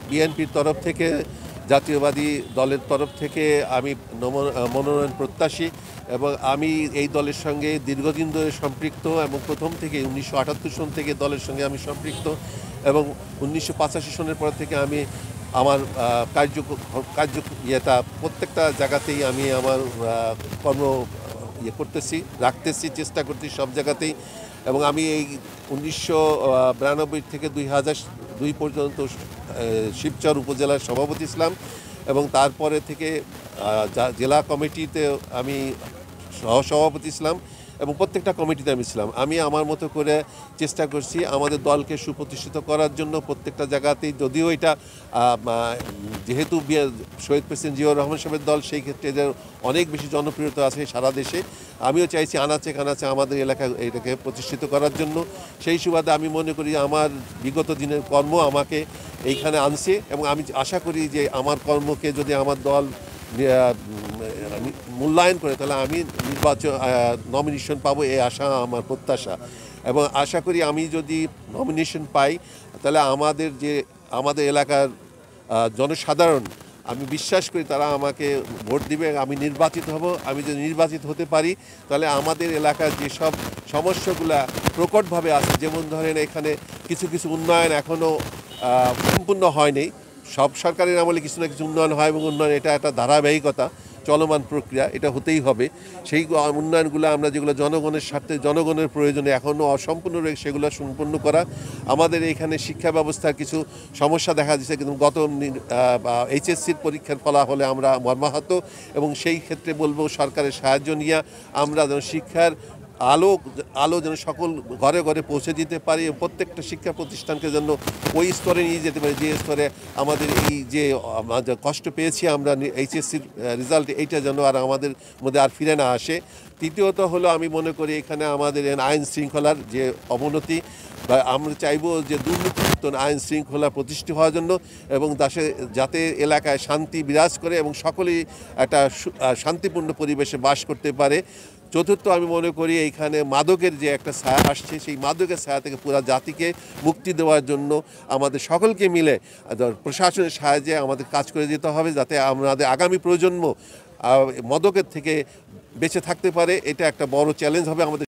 বিএনপির তরফ থেকে জাতীয়বাদী দলের তরফ থেকে আমি মনোনয়ন প্রত্যাশী এবং আমি এই দলের সঙ্গে দীর্ঘদিন ধরে সম্পৃক্ত এবং প্রথম থেকে 1978 সন থেকে দলের সঙ্গে আমি সম্পৃক্ত এবং 1985 সনের পর থেকে আমি আমার ইয়েটা প্রত্যেকটা জায়গাতেই আমি আমার কর্ম রাখতেছি চেষ্টা করতেছি সব জায়গাতেই এবং আমি এই 1992 থেকে 2002 পর্যন্ত শিবচর উপজেলার সভাপতি ছিলাম এবং তারপরে থেকে জেলা কমিটিতে আমি সহসভাপতি ছিলাম এবং প্রত্যেকটা কমিটিতে আমি ছিলাম। আমি আমার মতো করে চেষ্টা করছি আমাদের দলকে সুপ্রতিষ্ঠিত করার জন্য প্রত্যেকটা জায়গাতেই, যদিও এটা যেহেতু শহীদ প্রেসিডেন্ট জিয়াউর রহমান সাহেবের দল, সেই ক্ষেত্রে এদের অনেক বেশি জনপ্রিয়তা আছে সারা দেশে। আমিও চাইছি আনাচে কানাচে আমাদের এলাকায় এটাকে প্রতিষ্ঠিত করার জন্য। সেই সুবাদে আমি মনে করি আমার বিগত দিনের কর্ম আমাকে এইখানে আনছে এবং আমি আশা করি যে আমার কর্মকে যদি আমার দল মূল্যায়ন করে তাহলে আমি নমিনেশন পাবো, এই আশা আমার প্রত্যাশা। এবং আশা করি আমি যদি নমিনেশন পাই তাহলে আমাদের এলাকার জনসাধারণ, আমি বিশ্বাস করি তারা আমাকে ভোট দিবে, আমি নির্বাচিত হব। আমি যদি নির্বাচিত হতে পারি তাহলে আমাদের এলাকার যেসব সমস্যাগুলো প্রকটভাবে আছে, যেমন ধরেন এখানে কিছু কিছু উন্নয়ন এখনও সম্পূর্ণ হয়নি। সব সরকারের আমলে কিছু না কিছু উন্নয়ন হয় এবং উন্নয়ন এটা একটা ধারাবাহিকতা, চলমান প্রক্রিয়া, এটা হতেই হবে। সেই উন্নয়নগুলো আমরা যেগুলো জনগণের স্বার্থে, জনগণের প্রয়োজনে এখনও অসম্পূর্ণ রয়েছে সেগুলো সম্পূর্ণ করা। আমাদের এখানে শিক্ষা ব্যবস্থার কিছু সমস্যা দেখা দিচ্ছে, কিন্তু গত এইচএসসির পরীক্ষার ফলাফলে আমরা মর্মাহত এবং সেই ক্ষেত্রে বলবো সরকারের সাহায্য নিয়ে আমরা যেন শিক্ষার আলো যেন সকল ঘরে ঘরে পৌঁছে দিতে পারি, প্রত্যেকটা শিক্ষা প্রতিষ্ঠানকে যেন ওই স্তরে নিয়ে যেতে পারি যে স্তরে আমাদের এই যে কষ্ট পেয়েছি আমরা এইচএসসির রেজাল্ট, এইটা যেন আর আমাদের মধ্যে আর ফিরে না আসে। তৃতীয়ত হলো আমি মনে করি এখানে আমাদের আইন শৃঙ্খলার যে অবনতি, বা আমরা চাইবো যে দুর্নীতিমুক্ত আইন শৃঙ্খলা প্রতিষ্ঠিত হওয়ার জন্য এবং যাতে এলাকায় শান্তি বিরাজ করে এবং সকলেই একটা শান্তিপূর্ণ পরিবেশে বাস করতে পারে। চতুর্থ, আমি মনে করি এইখানে মাদকের যে একটা ছায়া আসছে, সেই মাদকের ছায়া থেকে পুরো জাতিকে মুক্তি দেওয়ার জন্য আমাদের সকলকে মিলে প্রশাসনের সাহায্যে আমাদের কাজ করে যেতে হবে, যাতে আমাদের আগামী প্রজন্ম মাদকের থেকে বেঁচে থাকতে পারে। এটা একটা বড় চ্যালেঞ্জ হবে আমাদের।